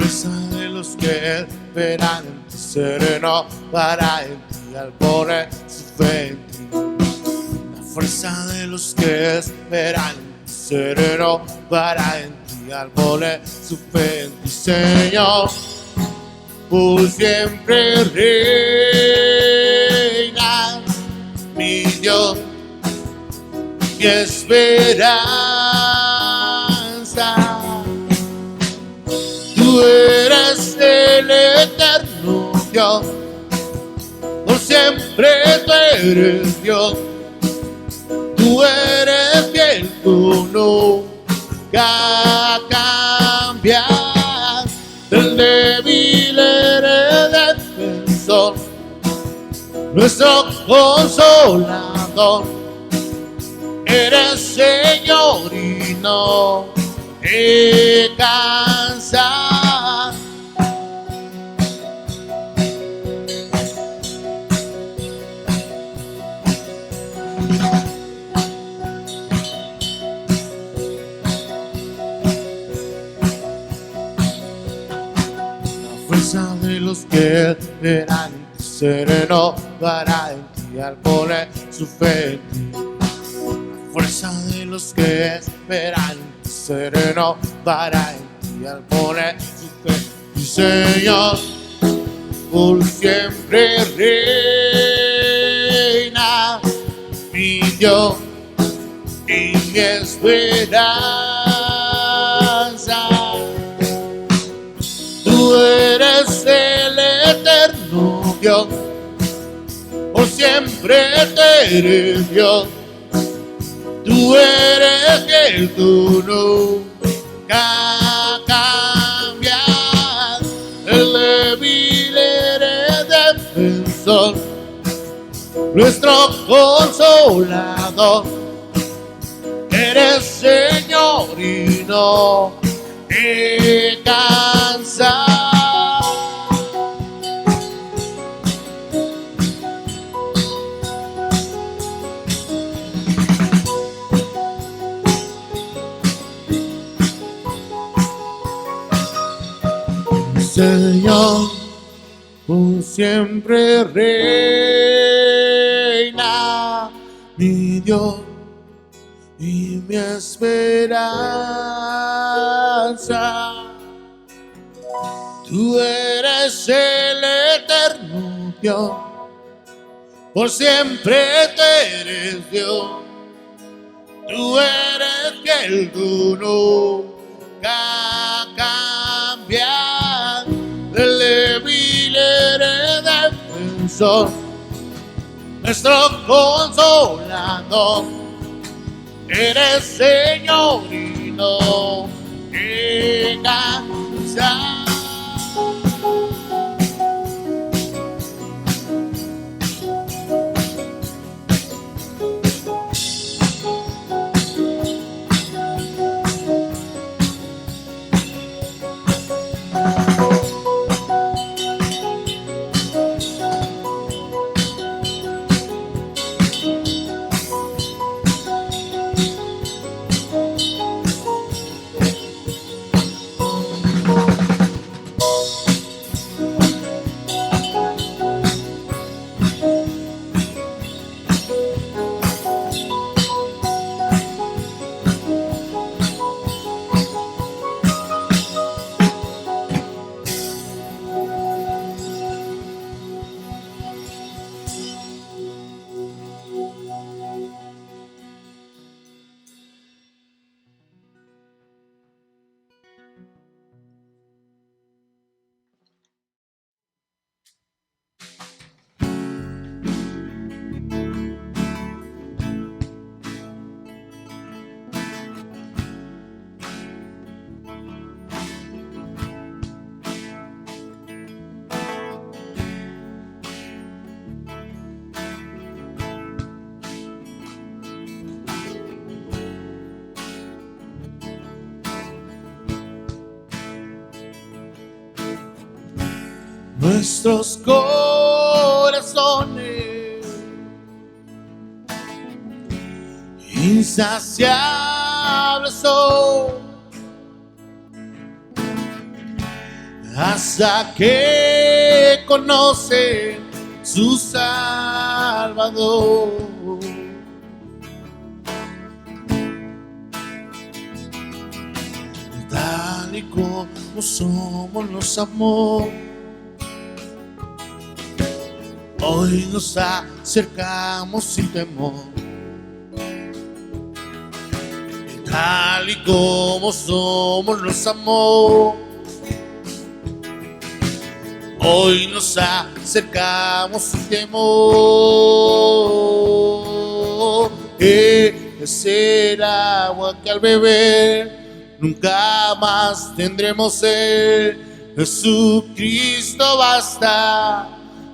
fuerza de los que esperan en ti se renovará en ti al poner su fe en ti. La fuerza de los que esperan en ti se renovará en ti al poner su fe en ti, Señor. Por siempre reina mi Dios, mi esperanza. Tú eres el eterno Dios, por siempre tú eres Dios. Tú eres fiel, tú nunca cambias. El débil eres defensor, nuestro consolador. Eres Señor y no te cansas. La fuerza de los que esperan en ti se renovará en ti al poner su fe en ti. La fuerza de los que esperan en ti se renovará en ti al poner su fe en ti, Señor. Por siempre reina mi Dios y mi esperanza. Tú eres el eterno Dios, por siempre tú eres Dios. Tú eres fiel, tú nunca cambias. El débil eres defensor, nuestro consolador. Eres Señor y no te cansas. Señor, por siempre reina mi Dios y mi esperanza. Tú eres el eterno Dios, por siempre tú eres Dios. Tú eres fiel, tú nunca cambias. El débil eres defensor, nuestro consolador. Eres Señor y no te cansas. Nuestros corazones insaciables son, hasta que conoce su Salvador. Tal y como somos nos amó, hoy nos acercamos sin temor. Tal y como somos nos amó, hoy nos acercamos sin temor. Es el agua que al beber nunca más tendremos sed. Jesucristo basta,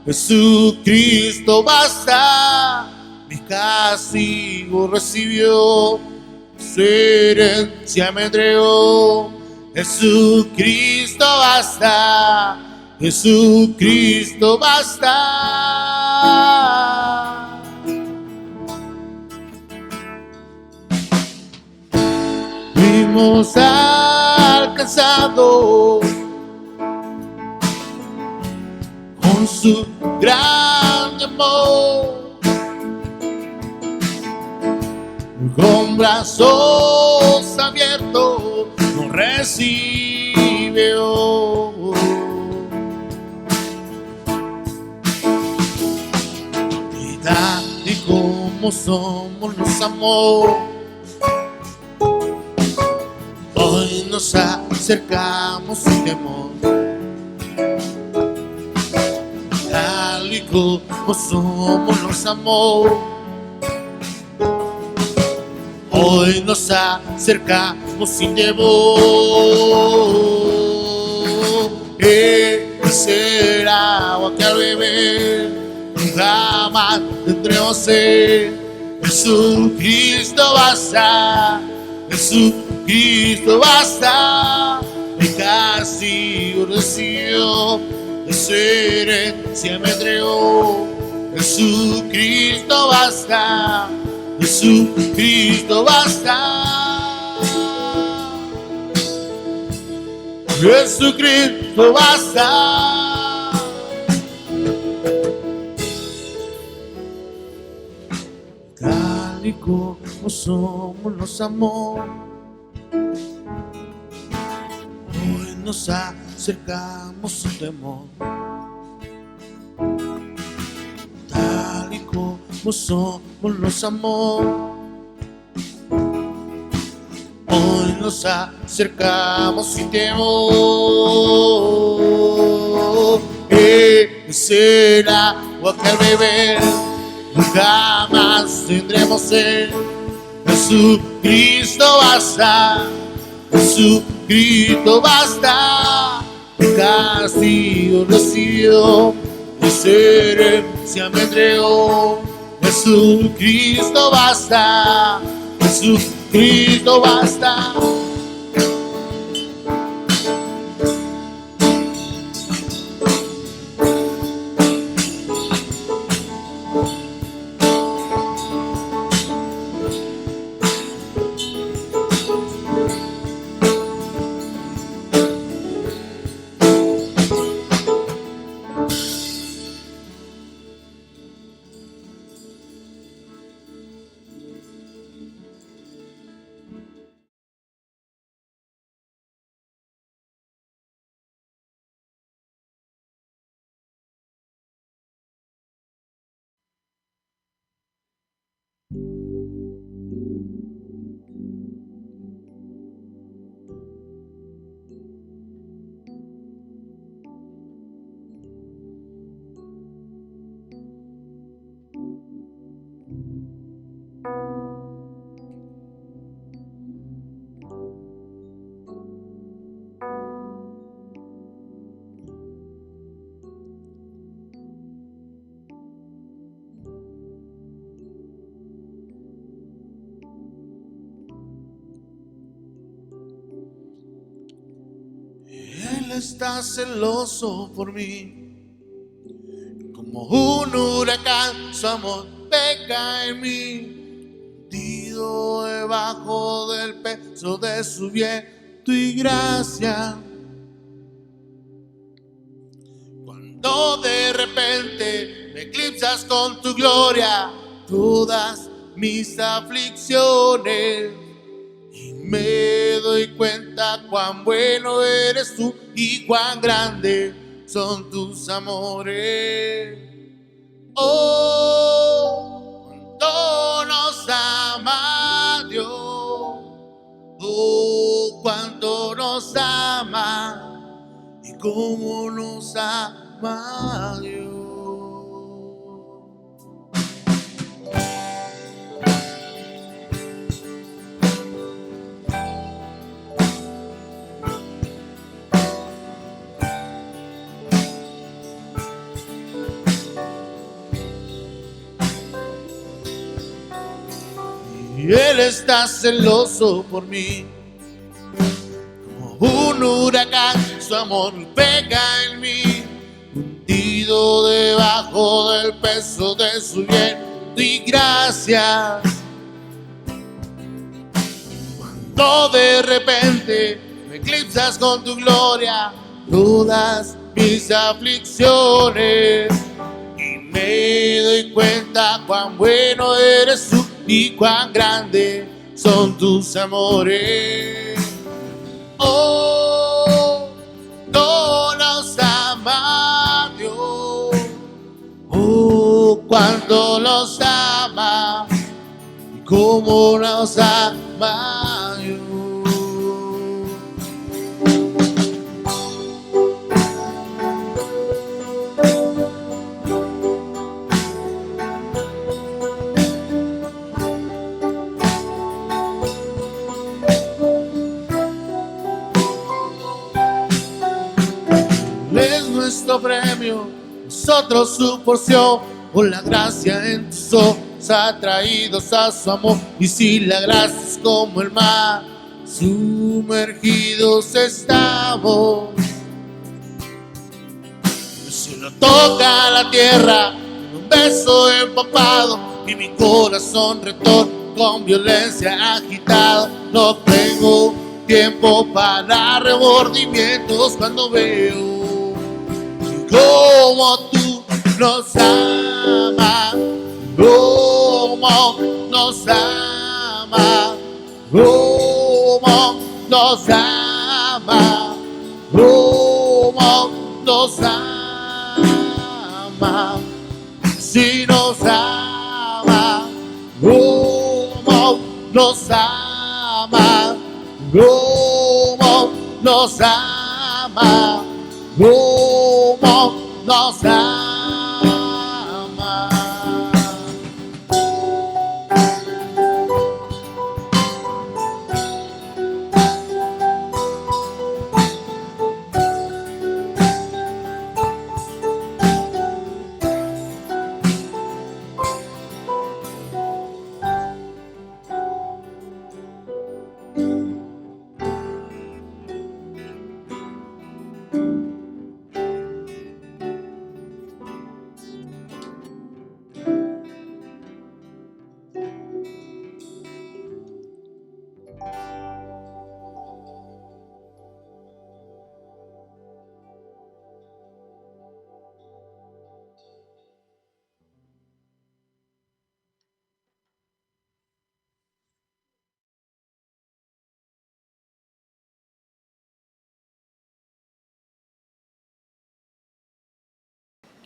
Jesucristo basta. Mi castigo recibió, su herencia me entregó. Jesucristo basta, Jesucristo basta. Fuimos alcanzados con su gran amor, con brazos abiertos nos recibe hoy. Y tal y como somos nos amó, hoy nos acercamos sin temor. Tal y como somos nos amó, hoy nos acercamos sin temor. Es el agua que al beber nunca más tendremos sed. Jesucristo basta, Jesucristo basta. El castigo recibió, su herencia me entregó. Jesucristo basta, Jesucristo basta. Jesucristo basta. Tal y como somos nos amó, hoy nos acercamos sin temor. Tal y como somos nos amó, hoy nos acercamos sin temor. Es el agua que al beber nunca más tendremos sed. Jesucristo basta, Jesucristo basta. El castigo recibió, su herencia me entregó. Jesucristo basta, Jesucristo basta. Él está celoso por mí, como un huracán su amor pega en mí, hundido debajo del peso de su viento y gracia. No, de repente me eclipsas con tu gloria todas mis aflicciones y me doy cuenta cuán bueno eres tú y cuán grande son tus amores. Oh, cuánto nos ama Dios. Oh, cuánto nos ama y cómo nos ama Dios. Y Él está celoso por mí, como un huracán, su amor pega en mí, hundido debajo del peso de su bien y gracia. Cuando de repente me eclipsas con tu gloria todas mis aflicciones y me doy cuenta cuán bueno eres tú y cuán grande son tus amores. Oh, no nos ama Dios. Oh, cuánto nos ama y cómo nos ama Dios. Es nuestro premio, nosotros su porción, por la gracia en tus ojos atraídos a su amor. Y si la gracia es como el mar, sumergidos estamos. El cielo toca la tierra, un beso empapado, y mi corazón retorna con violencia agitado. No tengo tiempo para remordimientos cuando veo como tú nos amas, como nos amas, como nos amas, como nos ama, si nos ama, como nos ama, como nos ama, como nos ama.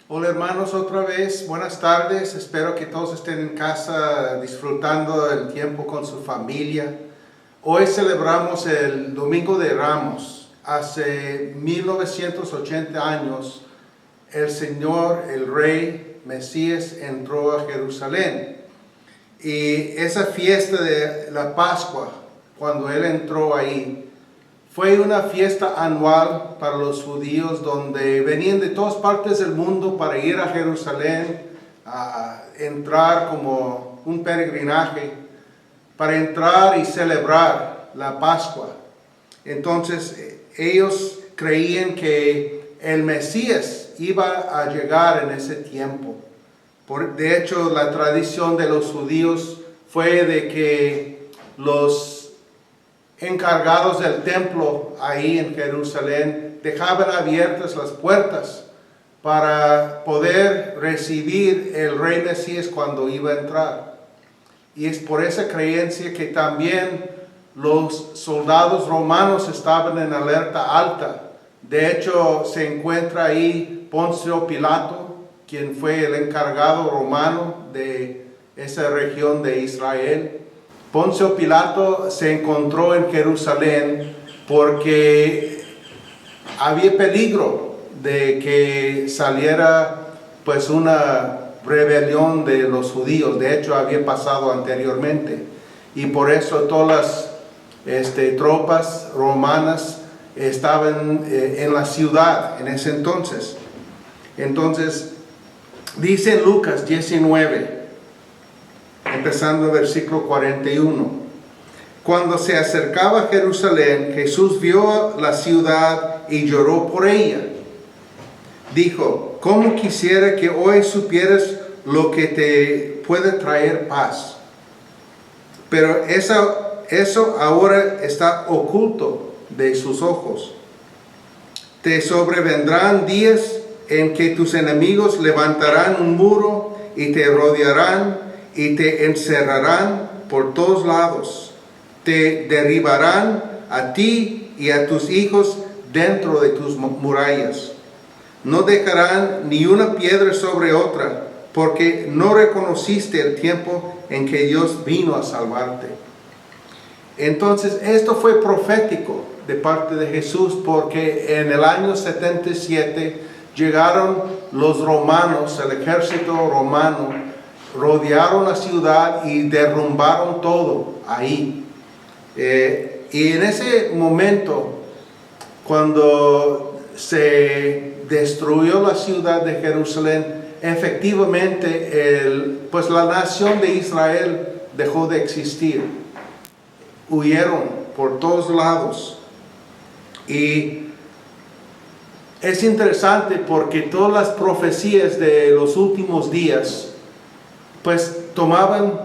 Hola hermanos, otra vez, buenas tardes. Espero que todos estén en casa disfrutando el tiempo con su familia. Hoy celebramos el Domingo de Ramos. Hace 1980 años, el Señor, el Rey Mesías, entró a Jerusalén. Y esa fiesta de la Pascua, cuando Él entró ahí, fue una fiesta anual para los judíos donde venían de todas partes del mundo para ir a Jerusalén, a entrar como un peregrinaje, para entrar y celebrar la Pascua. Entonces ellos creían que el Mesías iba a llegar en ese tiempo. De hecho, la tradición de los judíos fue de que los encargados del templo ahí en Jerusalén dejaban abiertas las puertas para poder recibir el rey Mesías cuando iba a entrar. Y es por esa creencia que también los soldados romanos estaban en alerta alta. De hecho, se encuentra ahí Poncio Pilato, quien fue el encargado romano de esa región de Israel. Poncio Pilato se encontró en Jerusalén porque había peligro de que saliera pues una rebelión de los judíos. De hecho, había pasado anteriormente. Y por eso todas las tropas romanas estaban en la ciudad en ese entonces. Entonces, dice en Lucas 19, empezando el versículo 41. Cuando se acercaba a Jerusalén, Jesús vio la ciudad y lloró por ella. Dijo: ¿cómo quisiera que hoy supieras lo que te puede traer paz? Pero eso ahora está oculto de sus ojos. Te sobrevendrán días en que tus enemigos levantarán un muro y te rodearán y te encerrarán por todos lados. Te derribarán a ti y a tus hijos dentro de tus murallas. No dejarán ni una piedra sobre otra, porque no reconociste el tiempo en que Dios vino a salvarte. Entonces, esto fue profético de parte de Jesús, porque en el año 77 llegaron los romanos, el ejército romano, rodearon la ciudad y derrumbaron todo ahí. Y en ese momento, cuando se destruyó la ciudad de Jerusalén, efectivamente pues la nación de Israel dejó de existir. Huyeron por todos lados. Y es interesante porque todas las profecías de los últimos días pues tomaban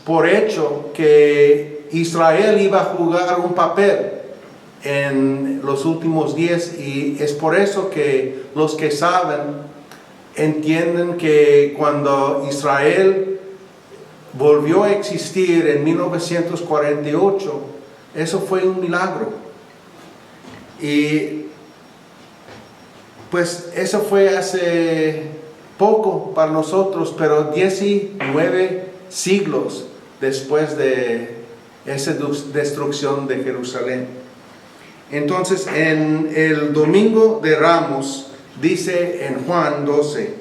por hecho que Israel iba a jugar un papel en los últimos días, y es por eso que los que saben entienden que cuando Israel volvió a existir en 1948, eso fue un milagro. Y pues eso fue hace poco para nosotros, pero 19 siglos después de esa destrucción de Jerusalén. Entonces, en el Domingo de Ramos, dice en Juan 12,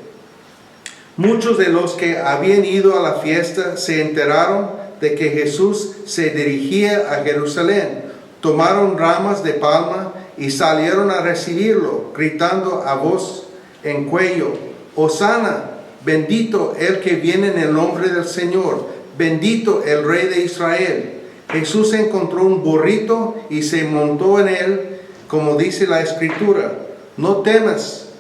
muchos de los que habían ido a la fiesta se enteraron de que Jesús se dirigía a Jerusalén. Tomaron ramas de palma y salieron a recibirlo, gritando a voz en cuello: Hosana, bendito el que viene en el nombre del Señor, bendito el Rey de Israel. Jesús encontró un burrito y se montó en él, como dice la Escritura: no temas,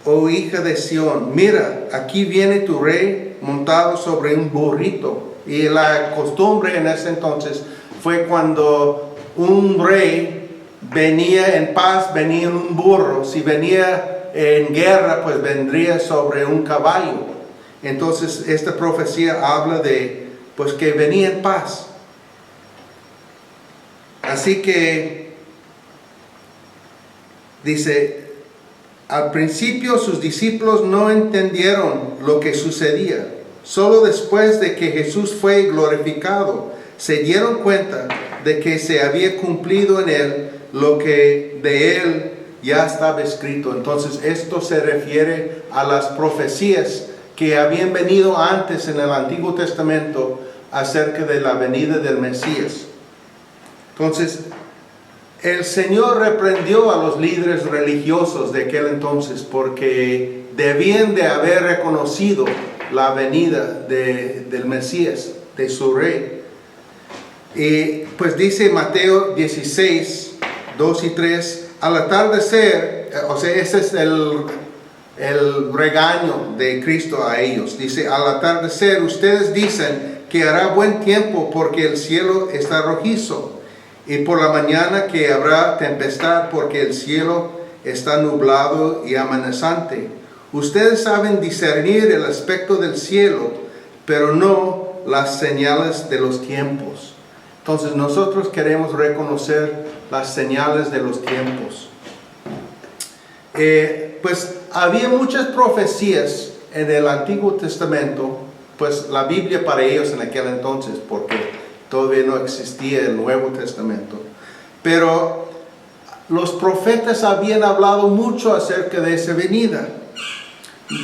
oh hija de Sión, mira, aquí viene tu rey montado sobre un burrito. Y la costumbre en ese entonces fue cuando un rey venía en paz, venía en un burro. Si venía en guerra, pues vendría sobre un caballo. Entonces esta profecía habla de pues que venía en paz. Así que dice, al principio sus discípulos no entendieron lo que sucedía. Solo después de que Jesús fue glorificado, se dieron cuenta de que se había cumplido en él lo que de él ya estaba escrito. Entonces esto se refiere a las profecías que habían venido antes en el Antiguo Testamento acerca de la venida del Mesías. Entonces, el Señor reprendió a los líderes religiosos de aquel entonces porque debían de haber reconocido la venida del Mesías, de su rey. Y pues dice Mateo 16, 2 y 3, al atardecer, o sea, ese es el regaño de Cristo a ellos. Dice, al atardecer ustedes dicen que hará buen tiempo porque el cielo está rojizo, y por la mañana que habrá tempestad porque el cielo está nublado y amenazante. Ustedes saben discernir el aspecto del cielo, pero no las señales de los tiempos. Entonces nosotros queremos reconocer las señales de los tiempos. Pues había muchas profecías en el Antiguo Testamento, pues la Biblia para ellos en aquel entonces, porque todavía no existía el Nuevo Testamento. Pero los profetas habían hablado mucho acerca de esa venida.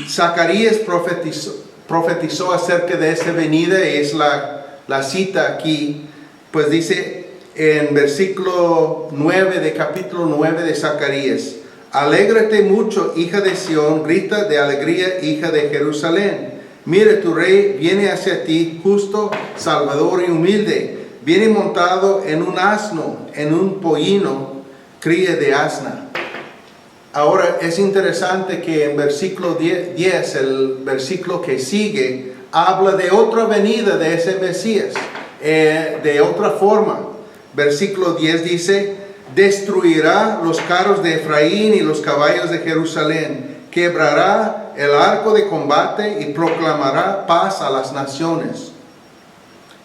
Zacarías profetizó acerca de esa venida, y es la cita aquí, pues dice en versículo 9 de capítulo 9 de Zacarías: alégrate mucho, hija de Sión, grita de alegría, hija de Jerusalén. Mira, tu rey viene hacia ti, justo, salvador y humilde. Viene montado en un asno, en un pollino, cría de asna. Ahora es interesante que en versículo 10, el versículo que sigue, habla de otra venida de ese Mesías, de otra forma. Versículo 10 dice: destruirá los carros de Efraín y los caballos de Jerusalén, quebrará el arco de combate y proclamará paz a las naciones.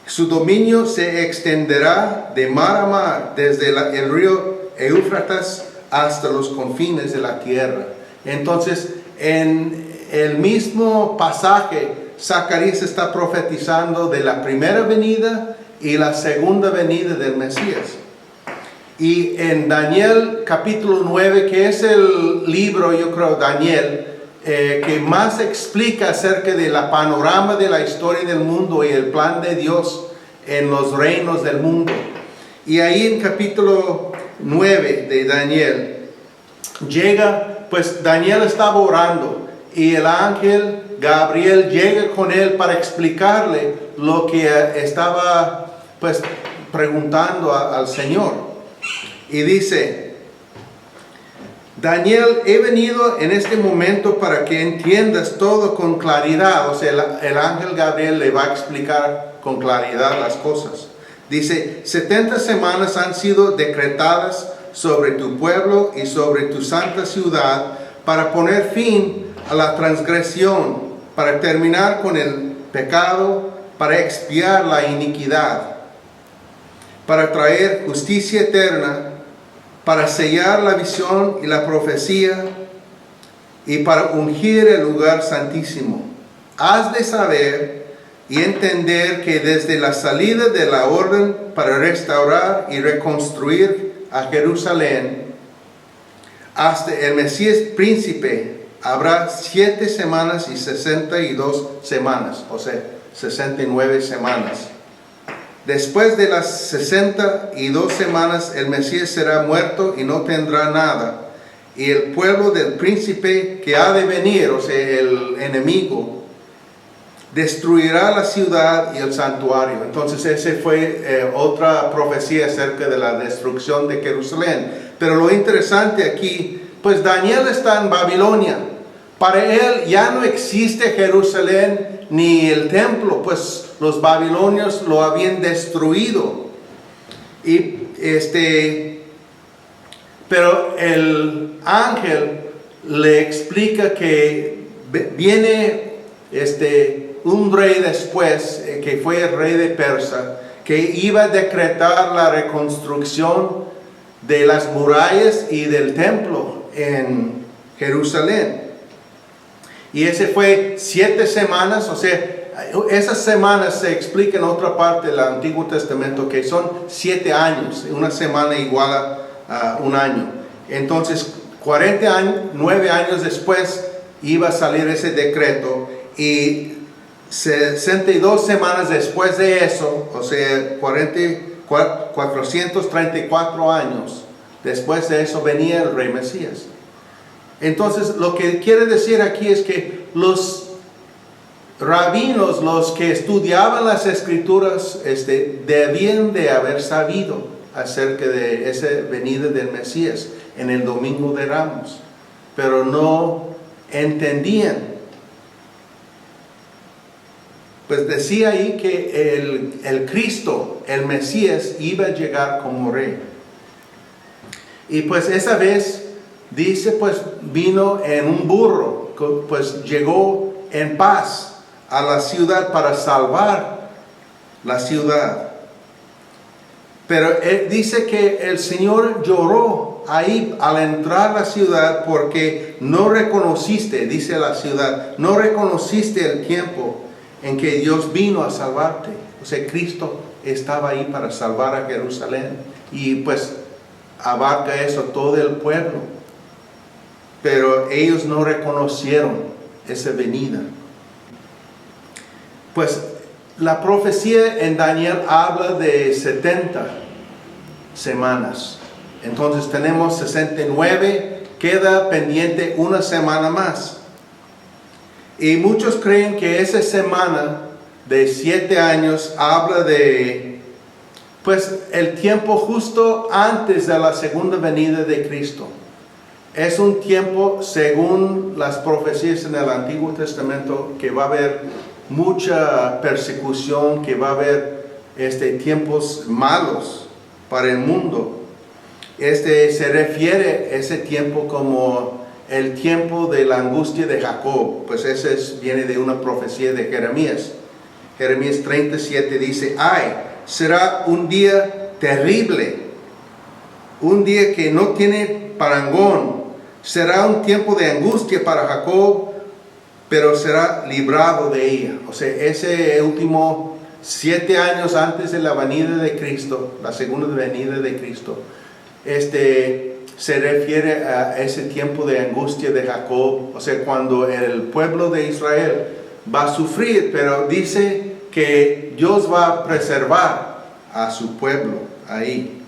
Su dominio se extenderá de mar a mar, desde el río Éufrates hasta los confines de la tierra. Entonces, en el mismo pasaje, Zacarías está profetizando de la primera venida y la segunda venida del Mesías. Y en Daniel capítulo 9, que es el libro, yo creo, Daniel, que más explica acerca de la panorama de la historia del mundo y el plan de Dios en los reinos del mundo. Y ahí en capítulo 9 de Daniel, pues Daniel estaba orando y el ángel Gabriel llega con él para explicarle lo que estaba pues preguntando al Señor. Y dice: Daniel, he venido en este momento para que entiendas todo con claridad. O sea, el ángel Gabriel le va a explicar con claridad las cosas. Dice: 70 semanas han sido decretadas sobre tu pueblo y sobre tu santa ciudad para poner fin a la transgresión, para terminar con el pecado, para expiar la iniquidad, para traer justicia eterna, para sellar la visión y la profecía, y para ungir el lugar santísimo. Has de saber y entender que desde la salida de la orden para restaurar y reconstruir a Jerusalén hasta el Mesías príncipe habrá 7 semanas y 62 semanas, o sea, 69 semanas. Después de las 62 semanas, el Mesías será muerto y no tendrá nada. Y el pueblo del príncipe que ha de venir, o sea, el enemigo, destruirá la ciudad y el santuario. Entonces, esa fue otra profecía acerca de la destrucción de Jerusalén. Pero lo interesante aquí, pues Daniel está en Babilonia. Para él ya no existe Jerusalén ni el templo, pues los babilonios lo habían destruido. Pero el ángel le explica que viene un rey después, que fue el rey de Persia, que iba a decretar la reconstrucción de las murallas y del templo en Jerusalén. Y ese fue 7 semanas, o sea, esas semanas se explica en otra parte del Antiguo Testamento que son 7 años, una semana igual a un año. Entonces, 9 años después iba a salir ese decreto, y 62 semanas después de eso, o sea, 434 años después de eso, venía el rey Mesías. Entonces, lo que quiere decir aquí es que los rabinos, los que estudiaban las escrituras, debían de haber sabido acerca de esa venida del Mesías en el Domingo de Ramos, pero no entendían. Pues decía ahí que el Cristo, el Mesías, iba a llegar como rey. Y pues esa vez dice pues vino en un burro, pues llegó en paz a la ciudad para salvar la ciudad. Pero dice que el Señor lloró ahí al entrar a la ciudad porque no reconociste, dice la ciudad, no reconociste el tiempo en que Dios vino a salvarte. O sea, Cristo estaba ahí para salvar a Jerusalén y pues abarca eso todo el pueblo. Pero ellos no reconocieron esa venida. Pues la profecía en Daniel habla de 70 semanas. Entonces tenemos 69, queda pendiente una semana más. Y muchos creen que esa semana de 7 años habla de pues el tiempo justo antes de la segunda venida de Cristo. Es un tiempo, según las profecías en el Antiguo Testamento, que va a haber mucha persecución, que va a haber tiempos malos para el mundo. Se refiere a ese tiempo como el tiempo de la angustia de Jacob. Pues ese viene de una profecía de Jeremías. Jeremías 37 dice: ay, será un día terrible, un día que no tiene parangón. Será un tiempo de angustia para Jacob, pero será librado de ella. O sea, ese último 7 años antes de la venida de Cristo, la segunda venida de Cristo, se refiere a ese tiempo de angustia de Jacob. O sea, cuando el pueblo de Israel va a sufrir, pero dice que Dios va a preservar a su pueblo ahí.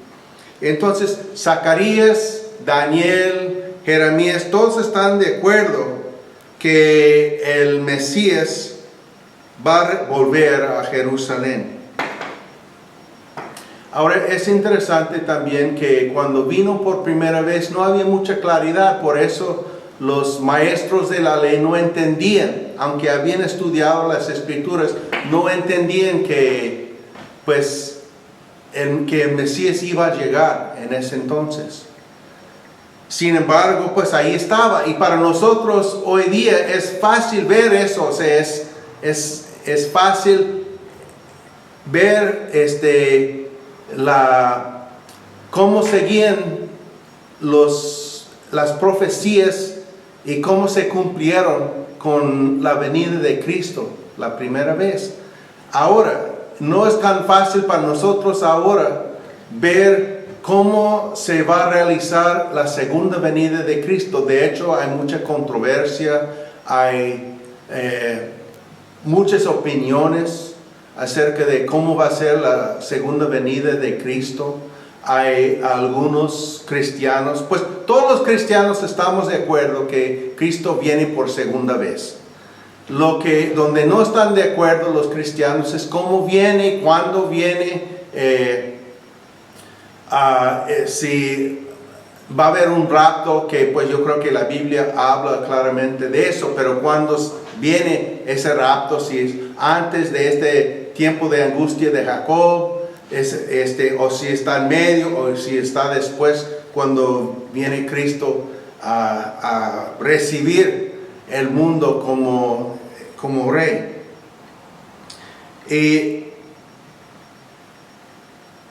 Entonces, Zacarías, Daniel, Jeremías, todos están de acuerdo que el Mesías va a volver a Jerusalén. Ahora es interesante también que cuando vino por primera vez no había mucha claridad, por eso los maestros de la ley no entendían, aunque habían estudiado las escrituras, no entendían que el Mesías iba a llegar en ese entonces. Sin embargo, pues ahí estaba, y para nosotros hoy día es fácil ver eso. O sea, es fácil ver cómo seguían las profecías y cómo se cumplieron con la venida de Cristo la primera vez. Ahora, no es tan fácil para nosotros ahora ver cómo se va a realizar la segunda venida de Cristo. De hecho, hay mucha controversia, hay muchas opiniones acerca de cómo va a ser la segunda venida de Cristo. Hay algunos cristianos, pues todos los cristianos estamos de acuerdo que Cristo viene por segunda vez. Donde no están de acuerdo los cristianos es cómo viene, cuándo viene, si va a haber un rapto, que pues yo creo que la Biblia habla claramente de eso, pero cuando viene ese rapto, si es antes de este tiempo de angustia de Jacob, o si está en medio, o si está después, cuando viene Cristo a recibir el mundo como rey. Y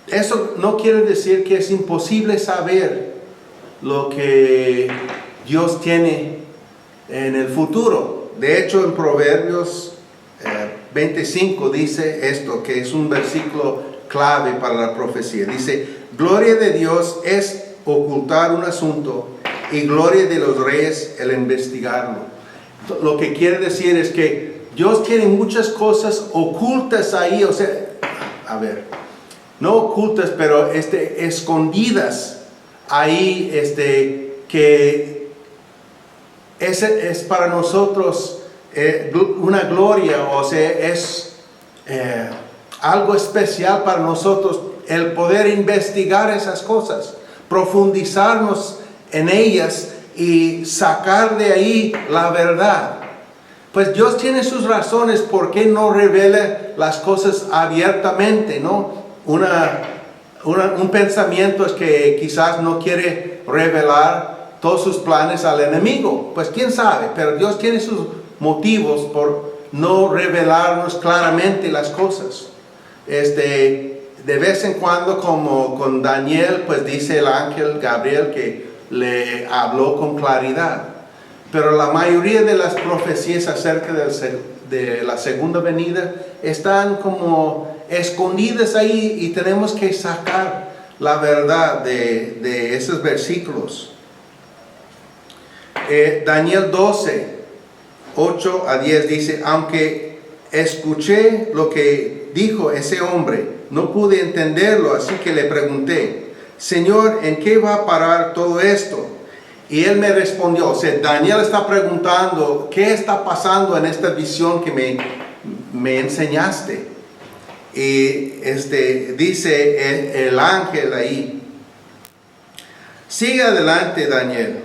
eso no quiere decir que es imposible saber lo que Dios tiene en el futuro. De hecho, en Proverbios 25 dice esto, que es un versículo clave para la profecía. Dice: gloria de Dios es ocultar un asunto, y gloria de los reyes el investigarlo. Lo que quiere decir es que Dios tiene muchas cosas ocultas ahí, o sea, no ocultas, pero escondidas ahí, que es para nosotros una gloria, o sea, es algo especial para nosotros el poder investigar esas cosas, profundizarnos en ellas y sacar de ahí la verdad. Pues Dios tiene sus razones por qué no revela las cosas abiertamente, ¿no? Un pensamiento es que quizás no quiere revelar todos sus planes al enemigo. Pues quién sabe, pero Dios tiene sus motivos por no revelarnos claramente las cosas. De vez en cuando, como con Daniel, pues dice el ángel Gabriel que le habló con claridad. Pero la mayoría de las profecías acerca de la segunda venida están como escondidas ahí y tenemos que sacar la verdad de esos versículos. Daniel 12, 8 a 10 dice: aunque escuché lo que dijo ese hombre, no pude entenderlo, así que le pregunté: Señor, ¿en qué va a parar todo esto? Y él me respondió. O sea, Daniel está preguntando: ¿qué está pasando en esta visión que me enseñaste? Y dice el ángel ahí: sigue adelante, Daniel,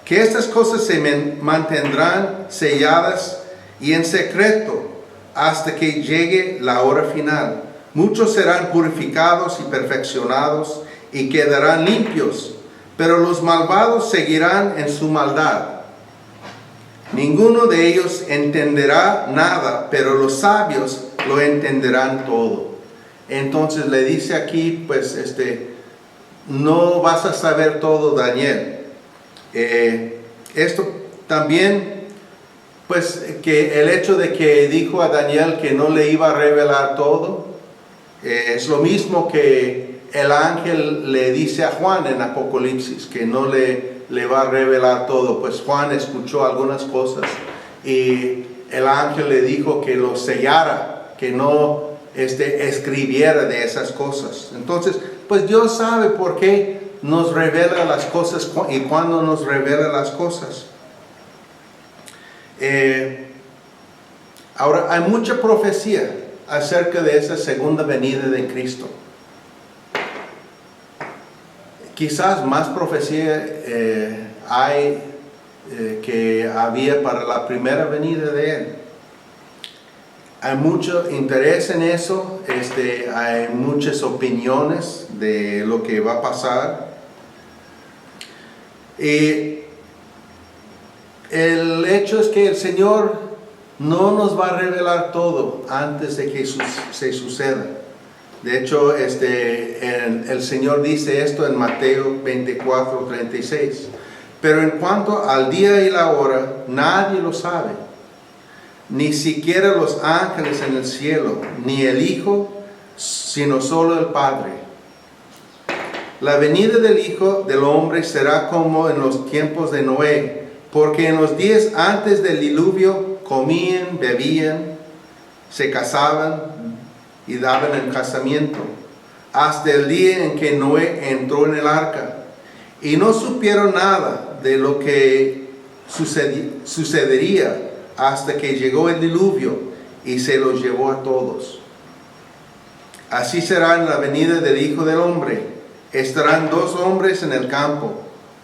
que estas cosas se mantendrán selladas y en secreto hasta que llegue la hora final. Muchos serán purificados y perfeccionados y quedarán limpios, pero los malvados seguirán en su maldad. Ninguno de ellos entenderá nada, pero los sabios lo entenderán todo. Entonces le dice aquí, pues, no vas a saber todo, Daniel. Esto también, pues, que el hecho de que dijo a Daniel que no le iba a revelar todo, es lo mismo que el ángel le dice a Juan en Apocalipsis, que no le va a revelar todo. Pues Juan escuchó algunas cosas y el ángel le dijo que lo sellara, que no escribiera de esas cosas. Entonces, pues Dios sabe por qué nos revela las cosas y cuándo nos revela las cosas. Ahora, hay mucha profecía acerca de esa segunda venida de Cristo. Quizás más profecía hay que había para la primera venida de Él. Hay mucho interés en eso, hay muchas opiniones de lo que va a pasar. Y el hecho es que el Señor no nos va a revelar todo antes de que se suceda. De hecho, el Señor dice esto en Mateo 24, 36. Pero en cuanto al día y la hora, nadie lo sabe, ni siquiera los ángeles en el cielo, ni el Hijo, sino solo el Padre. La venida del Hijo del Hombre será como en los tiempos de Noé, porque en los días antes del diluvio comían, bebían, se casaban y daban en casamiento, hasta el día en que Noé entró en el arca, y no supieron nada de lo que sucedería hasta que llegó el diluvio y se los llevó a todos. Así será en la venida del Hijo del Hombre. Estarán dos hombres en el campo,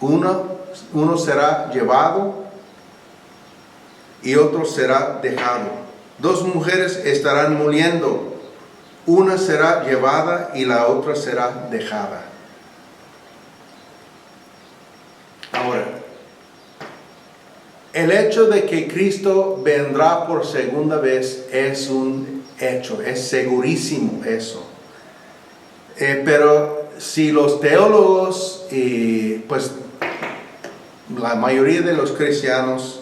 uno será llevado y otro será dejado. Dos mujeres estarán moliendo, una será llevada y la otra será dejada. Ahora, el hecho de que Cristo vendrá por segunda vez es un hecho, es segurísimo eso. Pero si los teólogos y pues la mayoría de los cristianos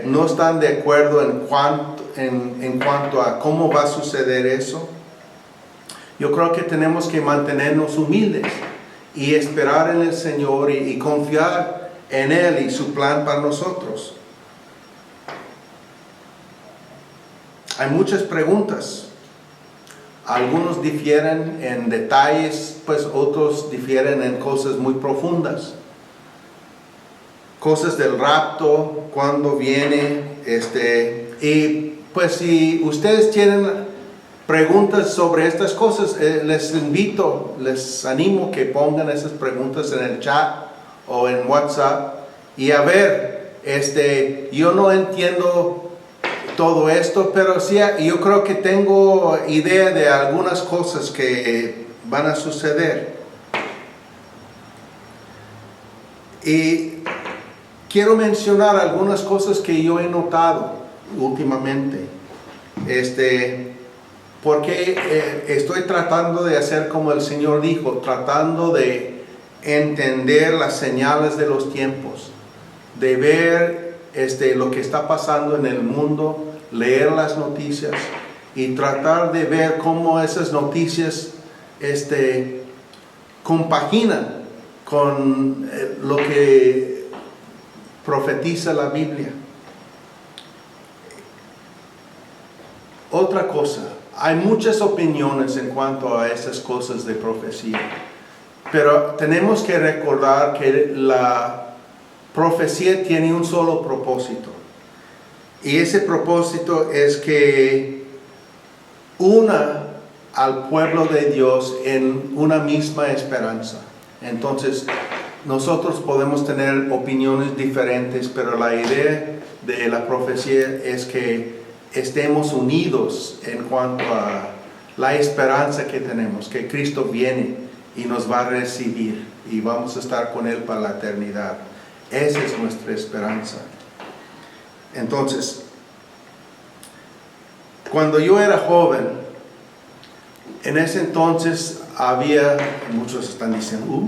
no están de acuerdo en cuanto a cómo va a suceder eso, yo creo que tenemos que mantenernos humildes y esperar en el Señor y confiar en Él y su plan para nosotros. Hay muchas preguntas. Algunos difieren en detalles, pues otros difieren en cosas muy profundas. Cosas del rapto, cuándo viene, y pues si ustedes tienen preguntas sobre estas cosas, les animo que pongan esas preguntas en el chat o en WhatsApp y a ver, yo no entiendo todo esto, pero sí, yo creo que tengo idea de algunas cosas que van a suceder. Y quiero mencionar algunas cosas que yo he notado últimamente. Porque estoy tratando de hacer como el Señor dijo, tratando de entender las señales de los tiempos, de ver lo que está pasando en el mundo, leer las noticias y tratar de ver cómo esas noticias compaginan con lo que profetiza la Biblia. Otra cosa, hay muchas opiniones en cuanto a esas cosas de profecía, pero tenemos que recordar que la profecía tiene un solo propósito, y ese propósito es que una al pueblo de Dios en una misma esperanza. Entonces, nosotros podemos tener opiniones diferentes, pero la idea de la profecía es que estemos unidos en cuanto a la esperanza que tenemos, que Cristo viene y nos va a recibir y vamos a estar con Él para la eternidad. Esa es nuestra esperanza. Entonces, cuando yo era joven, en ese entonces había, muchos están diciendo,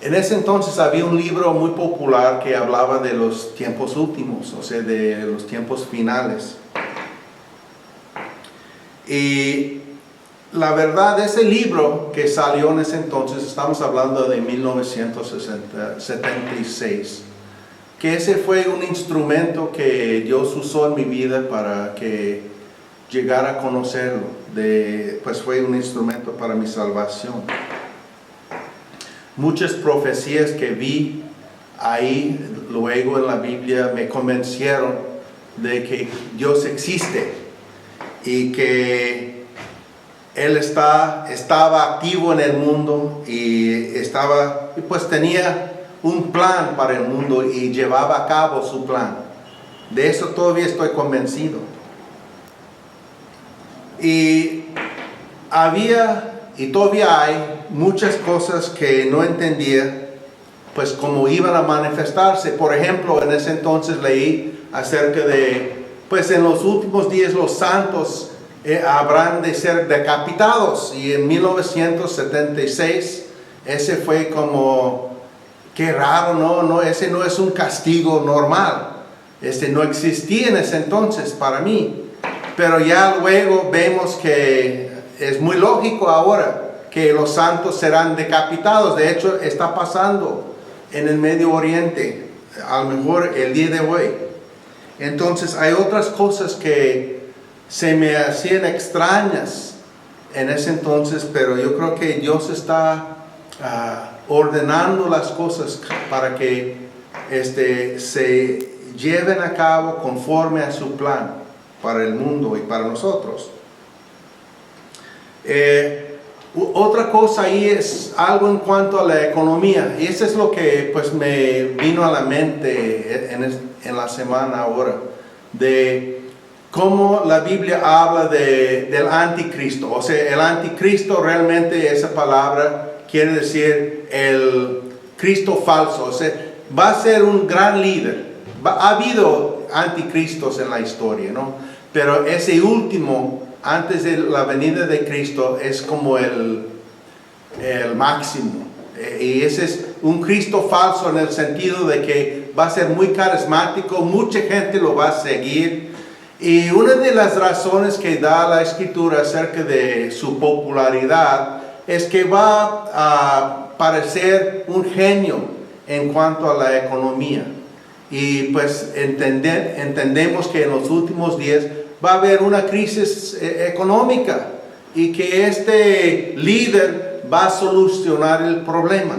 en ese entonces había un libro muy popular que hablaba de los tiempos últimos, o sea, de los tiempos finales. Y la verdad, ese libro que salió en ese entonces, estamos hablando de 1976, que ese fue un instrumento que Dios usó en mi vida para que llegara a conocerlo. Pues fue un instrumento para mi salvación. Muchas profecías que vi ahí luego en la Biblia me convencieron de que Dios existe y que Él estaba activo en el mundo y pues tenía un plan para el mundo y llevaba a cabo su plan. De eso todavía estoy convencido. Y había y todavía hay muchas cosas que no entendía, pues cómo iban a manifestarse. Por ejemplo, en ese entonces leí acerca de, pues en los últimos días los santos habrán de ser decapitados. Y en 1976, ese fue como, qué raro, no, ese no es un castigo normal. No existía en ese entonces para mí. Pero ya luego vemos que es muy lógico ahora que los santos serán decapitados. De hecho, está pasando en el Medio Oriente, a lo mejor el día de hoy. Entonces, hay otras cosas que se me hacían extrañas en ese entonces, pero yo creo que Dios está ordenando las cosas para que se lleven a cabo conforme a su plan para el mundo y para nosotros. Otra cosa ahí es algo en cuanto a la economía, y eso es lo que pues me vino a la mente en la semana ahora, de cómo la Biblia habla del anticristo. O sea, el anticristo, realmente esa palabra quiere decir el Cristo falso. O sea, va a ser un gran líder. Ha habido anticristos en la historia, ¿no? Pero ese último, antes de la venida de Cristo, es como el máximo. Y ese es un Cristo falso en el sentido de que va a ser muy carismático, mucha gente lo va a seguir. Y una de las razones que da la Escritura acerca de su popularidad es que va a parecer un genio en cuanto a la economía. Y pues entendemos que en los últimos días va a haber una crisis económica y que este líder va a solucionar el problema.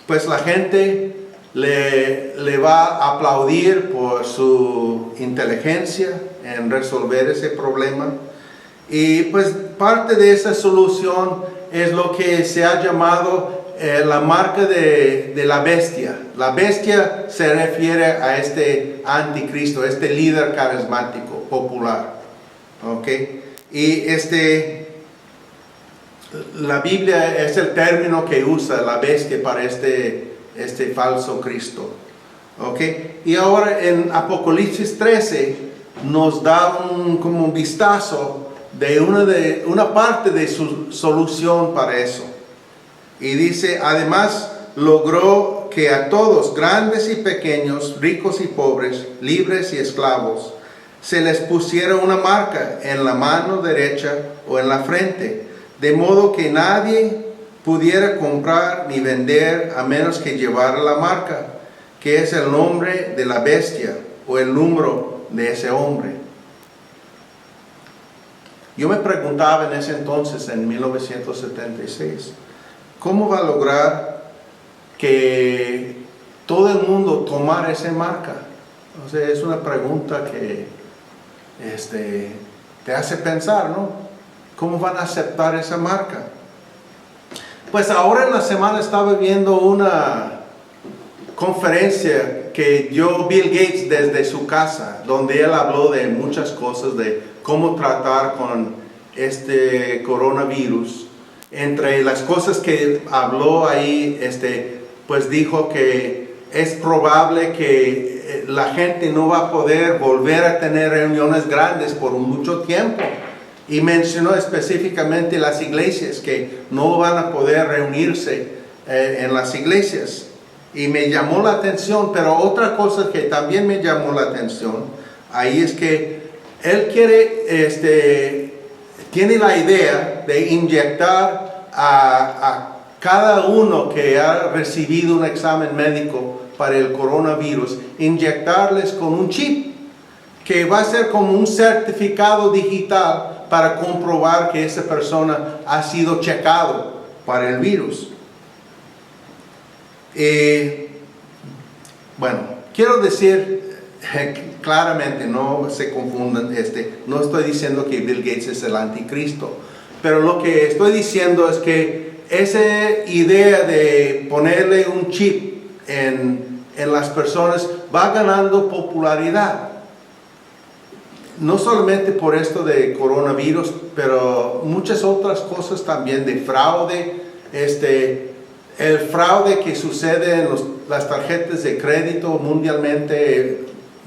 Pues la gente le va a aplaudir por su inteligencia en resolver ese problema. Y pues parte de esa solución es lo que se ha llamado la marca de la bestia. La bestia se refiere a este anticristo, este líder carismático, popular. ¿Ok? Y La Biblia es el término que usa la bestia para este falso Cristo. ¿Ok? Y ahora en Apocalipsis 13 nos da como un vistazo de una parte de su solución para eso. Y dice, además logró que a todos, grandes y pequeños, ricos y pobres, libres y esclavos, se les pusiera una marca en la mano derecha o en la frente, de modo que nadie pudiera comprar ni vender a menos que llevara la marca, que es el nombre de la bestia o el número de ese hombre. Yo me preguntaba en ese entonces, en 1976, ¿cómo va a lograr que todo el mundo tomara esa marca? O sea, es una pregunta que te hace pensar, ¿no? ¿Cómo van a aceptar esa marca? Pues ahora en la semana estaba viendo una conferencia que dio Bill Gates desde su casa, donde él habló de muchas cosas, de cómo tratar con este coronavirus. Entre las cosas que habló ahí, pues dijo que es probable que la gente no va a poder volver a tener reuniones grandes por mucho tiempo. Y mencionó específicamente las iglesias, que no van a poder reunirse en las iglesias. Y me llamó la atención, pero otra cosa que también me llamó la atención, ahí es que él tiene la idea de inyectar a cada uno que ha recibido un examen médico para el coronavirus, inyectarles con un chip, que va a ser como un certificado digital para comprobar que esa persona ha sido checado para el virus. Bueno, quiero decir claramente, no se confundan, no estoy diciendo que Bill Gates es el anticristo, pero lo que estoy diciendo es que esa idea de ponerle un chip en las personas va ganando popularidad. No solamente por esto de coronavirus, pero muchas otras cosas también, de fraude. El fraude que sucede en las tarjetas de crédito mundialmente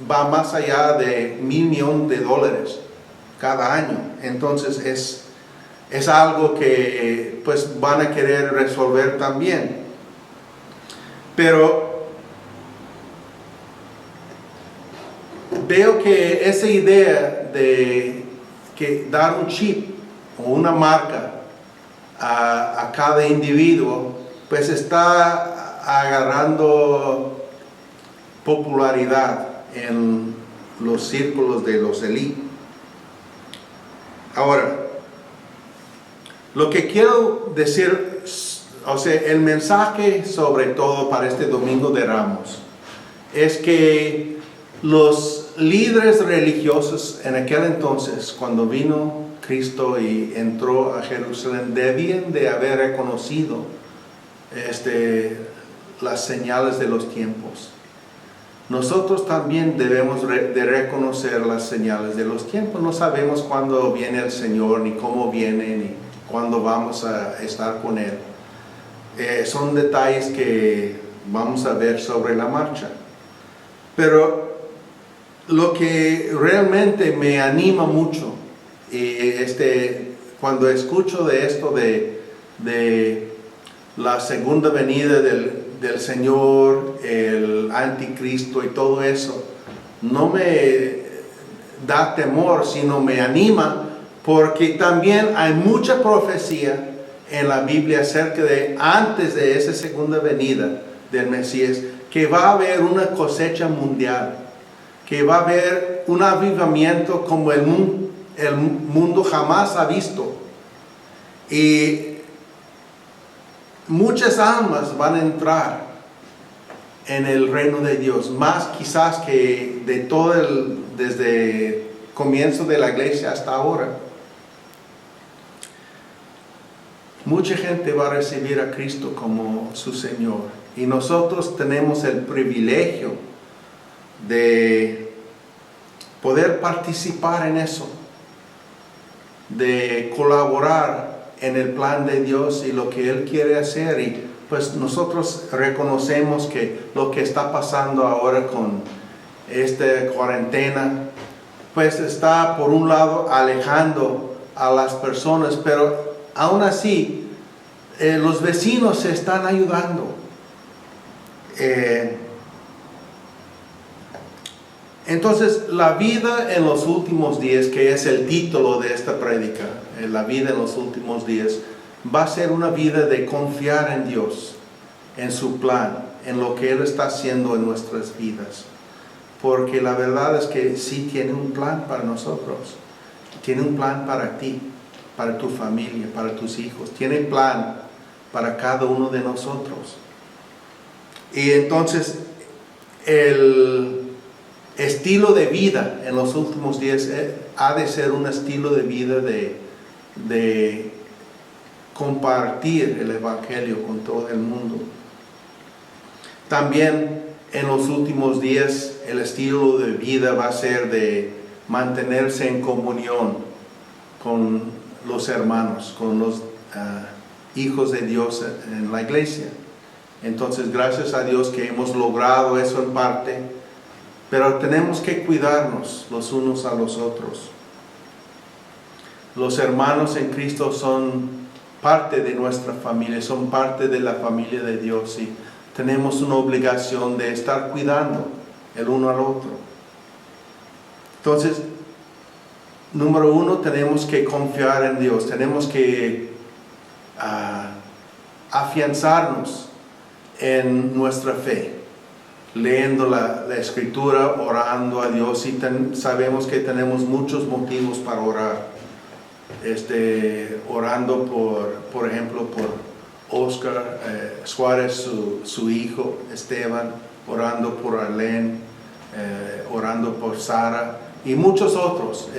va más allá de $1,000 millones cada año. Entonces es algo que pues van a querer resolver también. Pero veo que esa idea de que dar un chip o una marca a cada individuo, pues está agarrando popularidad en los círculos de los élites. Ahora, lo que quiero decir, o sea, el mensaje sobre todo para este Domingo de Ramos, es que los líderes religiosos en aquel entonces, cuando vino Cristo y entró a Jerusalén, debían de haber reconocido las señales de los tiempos. Nosotros también debemos de reconocer las señales de los tiempos. No sabemos cuándo viene el Señor, ni cómo viene, ni cuándo vamos a estar con Él. Son detalles que vamos a ver sobre la marcha. Pero lo que realmente me anima mucho, cuando escucho de esto de la segunda venida del Señor, el anticristo y todo eso, no me da temor, sino me anima, porque también hay mucha profecía en la Biblia acerca de antes de esa segunda venida del Mesías, que va a haber una cosecha mundial, que va a haber un avivamiento como el mundo jamás ha visto. Y muchas almas van a entrar en el reino de Dios, más quizás que desde el comienzo de la iglesia hasta ahora. Mucha gente va a recibir a Cristo como su Señor, y nosotros tenemos el privilegio de poder participar en eso, de colaborar en el plan de Dios y lo que Él quiere hacer. Y pues nosotros reconocemos que lo que está pasando ahora con esta cuarentena, pues está por un lado alejando a las personas, pero aún así los vecinos se están ayudando. Entonces, la vida en los últimos días, que es el título de esta prédica, la vida en los últimos días, va a ser una vida de confiar en Dios, en su plan, en lo que Él está haciendo en nuestras vidas. Porque la verdad es que sí tiene un plan para nosotros. Tiene un plan para ti, para tu familia, para tus hijos. Tiene un plan para cada uno de nosotros. Y entonces, el estilo de vida en los últimos días ha de ser un estilo de vida de compartir el Evangelio con todo el mundo. También en los últimos días el estilo de vida va a ser de mantenerse en comunión con los hermanos, con los hijos de Dios en la iglesia. Entonces, gracias a Dios que hemos logrado eso en parte, pero tenemos que cuidarnos los unos a los otros. Los hermanos en Cristo son parte de nuestra familia, son parte de la familia de Dios y tenemos una obligación de estar cuidando el uno al otro. Entonces, número uno, tenemos que confiar en Dios, tenemos que afianzarnos en nuestra fe, leyendo la Escritura, orando a Dios, y sabemos que tenemos muchos motivos para orar. Orando por ejemplo, por Oscar Suárez, su hijo Esteban, orando por Arlene, orando por Sara y muchos otros.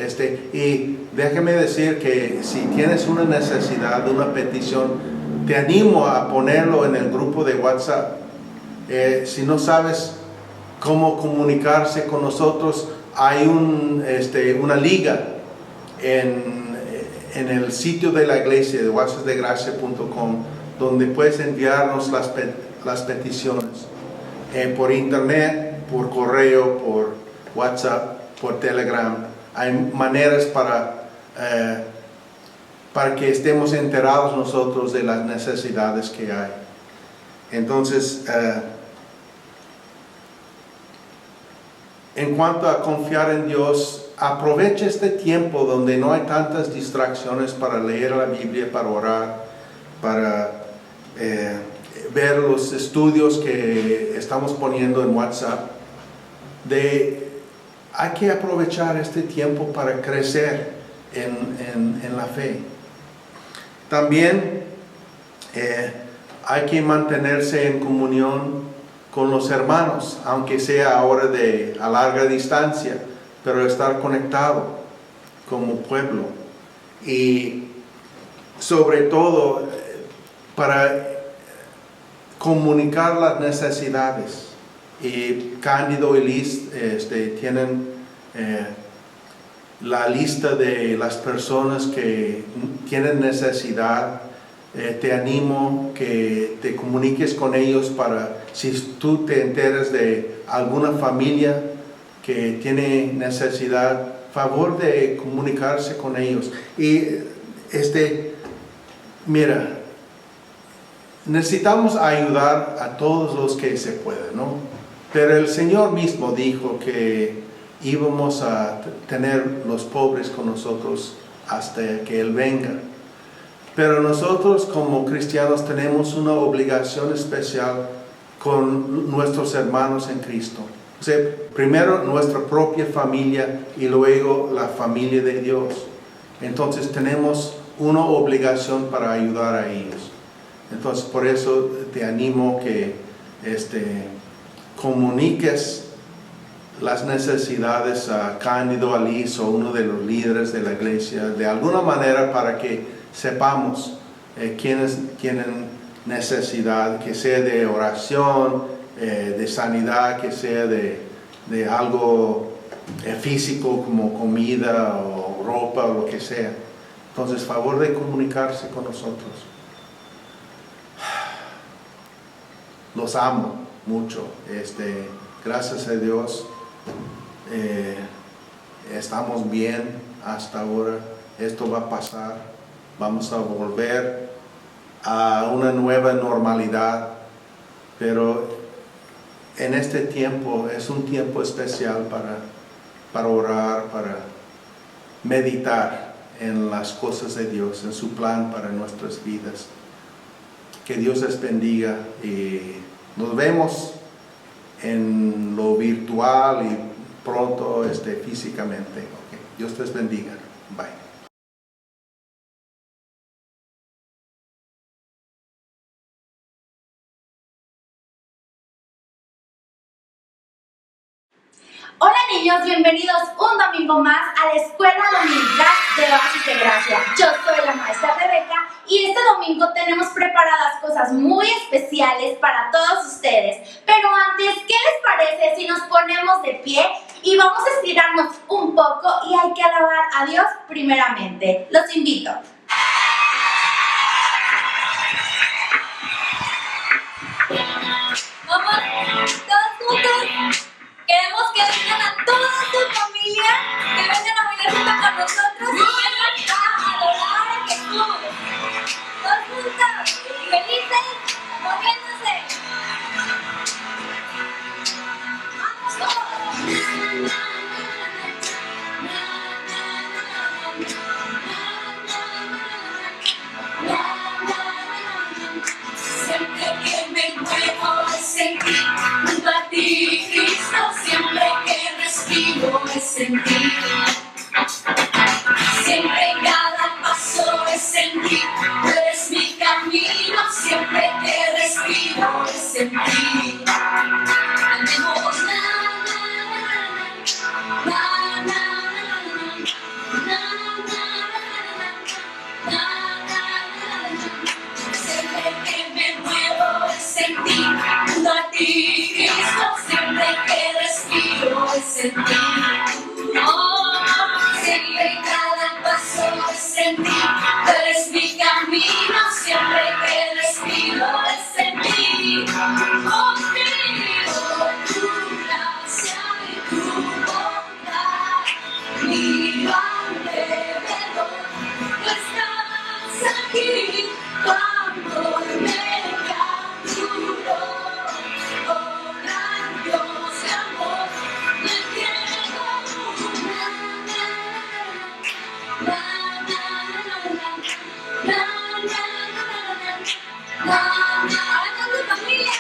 Y déjeme decir que si tienes una necesidad, una petición, te animo a ponerlo en el grupo de WhatsApp. Si no sabes cómo comunicarse con nosotros, hay una liga en el sitio de la iglesia de huasesdegracia.com, donde puedes enviarnos las peticiones por internet, por correo, por WhatsApp, por Telegram. Hay maneras para que estemos enterados nosotros de las necesidades que hay. Entonces, en cuanto a confiar en Dios, aprovecha este tiempo donde no hay tantas distracciones para leer la Biblia, para orar, para ver los estudios que estamos poniendo en WhatsApp. Hay que aprovechar este tiempo para crecer en la fe. También hay que mantenerse en comunión con los hermanos, aunque sea ahora a larga distancia, pero estar conectado como pueblo. Y sobre todo para comunicar las necesidades. Y Cándido y Liz tienen la lista de las personas que tienen necesidad. Te animo que te comuniques con ellos para, si tú te enteras de alguna familia que tiene necesidad, favor de comunicarse con ellos. Y mira, necesitamos ayudar a todos los que se pueden, ¿no? Pero el Señor mismo dijo que íbamos a tener los pobres con nosotros hasta que Él venga. Pero nosotros como cristianos tenemos una obligación especial con nuestros hermanos en Cristo. O sea, primero nuestra propia familia y luego la familia de Dios. Entonces tenemos una obligación para ayudar a ellos. Entonces por eso te animo que comuniques las necesidades a Cándido, a Liz o uno de los líderes de la iglesia de alguna manera para que sepamos quiénes tienen necesidad, que sea de oración, de sanidad, que sea de algo físico como comida o ropa o lo que sea. Entonces, favor de comunicarse con nosotros. Los amo mucho. Gracias a Dios estamos bien hasta ahora. Esto va a pasar. Vamos a volver a una nueva normalidad. Pero en este tiempo es un tiempo especial para orar, para meditar en las cosas de Dios, en su plan para nuestras vidas. Que Dios les bendiga y nos vemos en lo virtual y pronto físicamente. Okay. Dios les bendiga. Bye. Hola niños, bienvenidos un domingo más a la Escuela Dominical de Oasis de Gracia. Yo soy la maestra Rebeca y este domingo tenemos preparadas cosas muy especiales para todos ustedes. Pero antes, ¿qué les parece si nos ponemos de pie y vamos a estirarnos un poco y hay que alabar a Dios primeramente? Los invito. Vamos, todos juntos. Queremos que vengan a toda su familia, que vengan a bailar junto con nosotros y vengan a adorar a Jesús. Todos juntos, felices, moviéndose. Vamos todos. Siempre que me muevo es en ti, junto a ti, Cristo, siempre que respiro es en ti. Siempre cada paso es en ti, tú eres mi camino, siempre que respiro es en ti. Andemos siempre que me muevo es en ti, junto a ti, Cristo, siempre que respiro es en ti. Oh, siempre cada paso es en ti, tú eres mi camino, siempre que respiro es en ti. Oh, pido tu gracia y tu bondad, miro alrededor, tú estás aquí. Tu amor me capturó, oh gran Dios de amor, me entrego. Ahora con tu familia.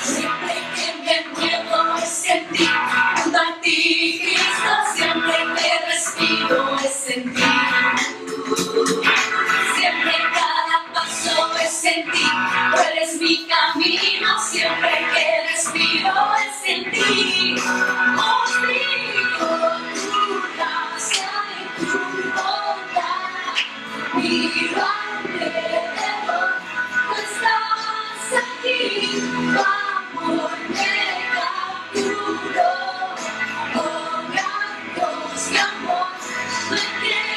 Siempre que me muevo es en ti, junto a ti, Cristo, siempre que respiro es en ti. Siempre cada paso es en ti, tú eres mi camino, siempre que respiro es en ti. Oh, pido tu gracia y tu bondad, miro alrededor, tú estás aquí, tu amor me capturó, oh gran Dios de amor, me entrego.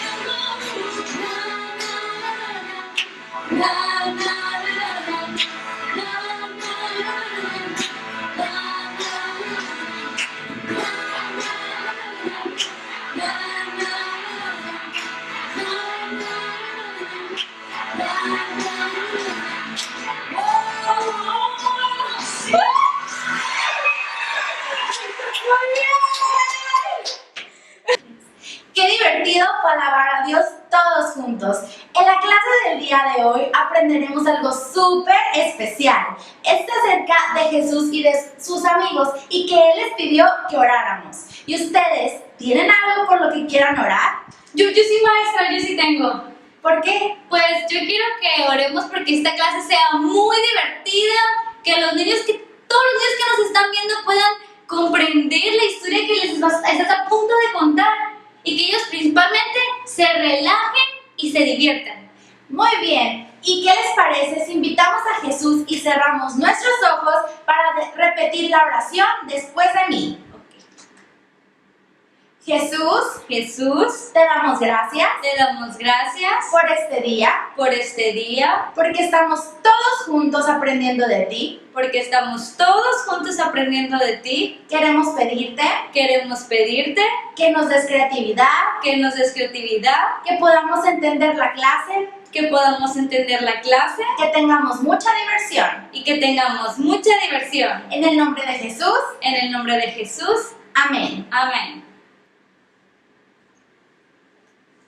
Qué divertido fue alabar a Dios todos juntos. En la clase del día de hoy aprenderemos algo súper especial. Está acerca de Jesús y de sus amigos y que Él les pidió que oráramos. ¿Y ustedes tienen algo por lo que quieran orar? Yo sí, maestra, yo sí tengo. ¿Por qué? Pues yo quiero que oremos porque esta clase sea muy divertida, que todos los niños que nos están viendo puedan comprender la historia que les estás a punto de contar y que ellos principalmente se relajen y se diviertan. Muy bien. ¿Y qué les parece si invitamos a Jesús y cerramos nuestros ojos para repetir la oración después de mí? Jesús, te damos gracias por este día, porque estamos todos juntos aprendiendo de ti. Queremos pedirte que nos des creatividad, que podamos entender la clase, que tengamos mucha diversión. En el nombre de Jesús, amén.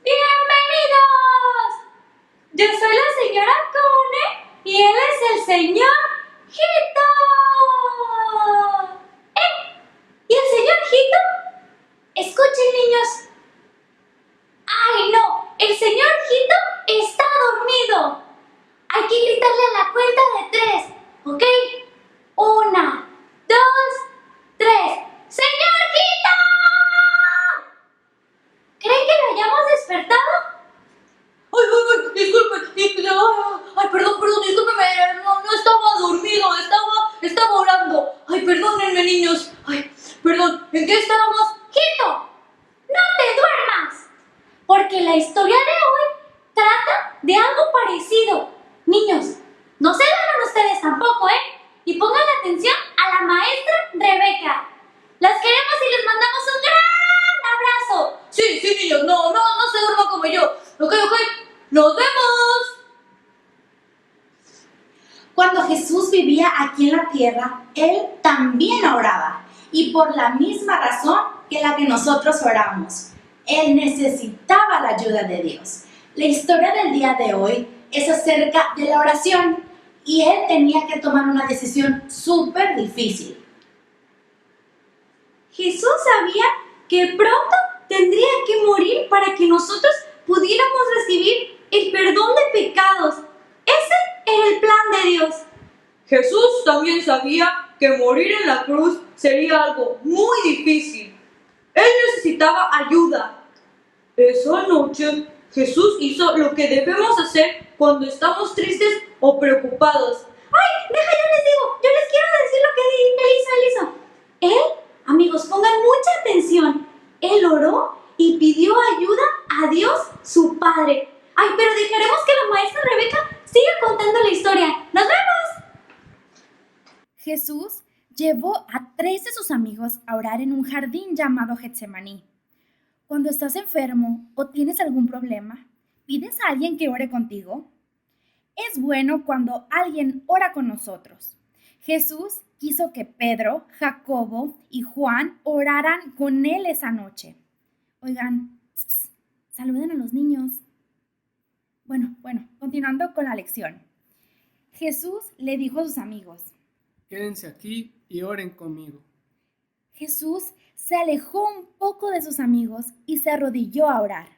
¡Bienvenidos! Yo soy la señora Cone y él es el señor Hito. ¿Y el señor Hito? Escuchen, niños. ¡Ay, no! El señor Hito está dormido. Hay que gritarle a la cuenta de 3, ¿ok? 1, 2, 3. ¡Señor Hito! ¿Creen que lo hayamos despertado? Ay, disculpe, perdón, discúlpeme, no estaba dormido, estaba orando. Ay, perdónenme, niños. Ay, perdón, ¿en qué estábamos? Hito, no te duermas, porque la historia de hoy trata de algo parecido. Niños, no se duerman ustedes tampoco, y pongan atención a la maestra Rebeca. Las queremos y les mandamos un gran abrazo. Sí, niños, no se duerman como yo. Ok, ¡nos vemos! Cuando Jesús vivía aquí en la tierra, Él también oraba, y por la misma razón que la que nosotros oramos. Él necesitaba la ayuda de Dios. La historia del día de hoy es acerca de la oración, y Él tenía que tomar una decisión súper difícil. Jesús sabía que pronto tendría que morir para que nosotros pudiéramos recibir el perdón de pecados. Ese era el plan de Dios. Jesús también sabía que morir en la cruz sería algo muy difícil. Él necesitaba ayuda. Esa noche, Jesús hizo lo que debemos hacer cuando estamos tristes o preocupados. ¡Ay! Yo les quiero decir lo que él hizo. Amigos, pongan mucha atención. Él oró y pidió ayuda a Dios, su Padre. Ay, pero dejaremos que la maestra Rebeca siga contando la historia. ¡Nos vemos! Jesús llevó a 3 de sus amigos a orar en un jardín llamado Getsemaní. Cuando estás enfermo o tienes algún problema, ¿pides a alguien que ore contigo? Es bueno cuando alguien ora con nosotros. Jesús quiso que Pedro, Jacobo y Juan oraran con él esa noche. Oigan, saluden a los niños. Bueno, continuando con la lección. Jesús le dijo a sus amigos: quédense aquí y oren conmigo. Jesús se alejó un poco de sus amigos y se arrodilló a orar.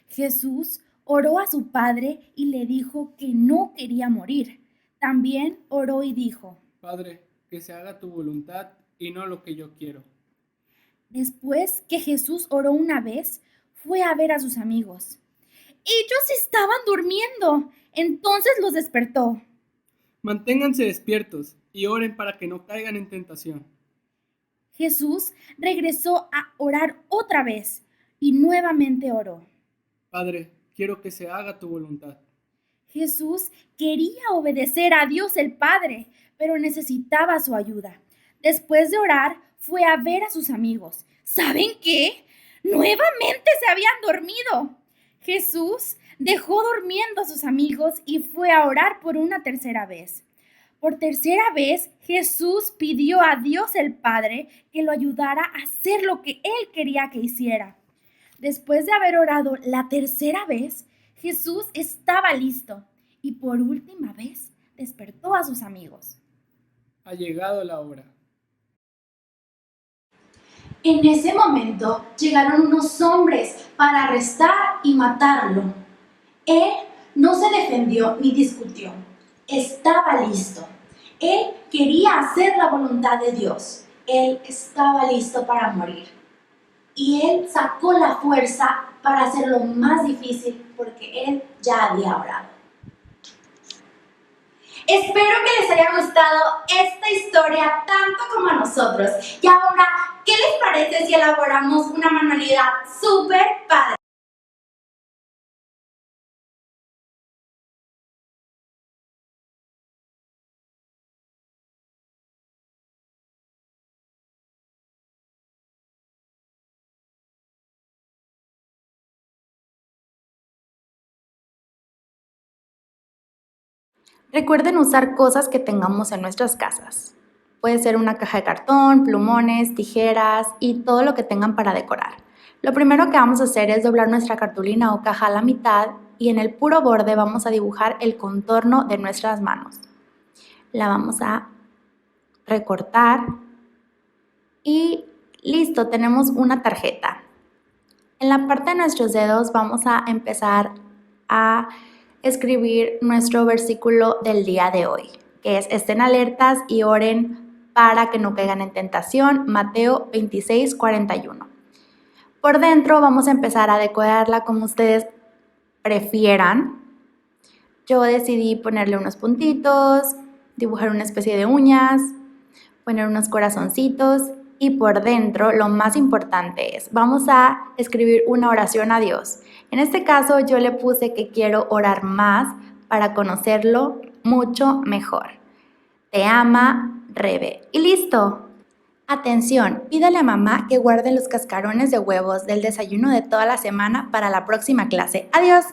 Jesús oró a su Padre y le dijo que no quería morir. También oró y dijo: Padre, que se haga tu voluntad y no lo que yo quiero. Después que Jesús oró una vez, fue a ver a sus amigos. Ellos estaban durmiendo. Entonces los despertó. Manténganse despiertos y oren para que no caigan en tentación. Jesús regresó a orar otra vez y nuevamente oró. Padre, quiero que se haga tu voluntad. Jesús quería obedecer a Dios el Padre, pero necesitaba su ayuda. Después de orar, fue a ver a sus amigos. ¿Saben qué? Nuevamente se habían dormido. Jesús dejó durmiendo a sus amigos y fue a orar por una tercera vez. Por tercera vez, Jesús pidió a Dios el Padre que lo ayudara a hacer lo que Él quería que hiciera. Después de haber orado la tercera vez, Jesús estaba listo y por última vez despertó a sus amigos. Ha llegado la hora. En ese momento llegaron unos hombres para arrestar y matarlo. Él no se defendió ni discutió. Estaba listo. Él quería hacer la voluntad de Dios. Él estaba listo para morir. Y él sacó la fuerza para hacer lo más difícil porque él ya había orado. Espero que les haya gustado esta historia tanto como a nosotros. Y ahora, ¿qué les parece si elaboramos una manualidad súper padre? Recuerden usar cosas que tengamos en nuestras casas. Puede ser una caja de cartón, plumones, tijeras y todo lo que tengan para decorar. Lo primero que vamos a hacer es doblar nuestra cartulina o caja a la mitad y en el puro borde vamos a dibujar el contorno de nuestras manos. La vamos a recortar y listo, tenemos una tarjeta. En la parte de nuestros dedos vamos a empezar a escribir nuestro versículo del día de hoy, que es: estén alertas y oren para que no caigan en tentación, Mateo 26:41. Por dentro vamos a empezar a decorarla como ustedes prefieran. Yo decidí ponerle unos puntitos, dibujar una especie de uñas, poner unos corazoncitos y por dentro lo más importante es, vamos a escribir una oración a Dios. En este caso yo le puse que quiero orar más para conocerlo mucho mejor. Te ama, Rebe. Y listo. Atención, pídale a mamá que guarde los cascarones de huevos del desayuno de toda la semana para la próxima clase. Adiós.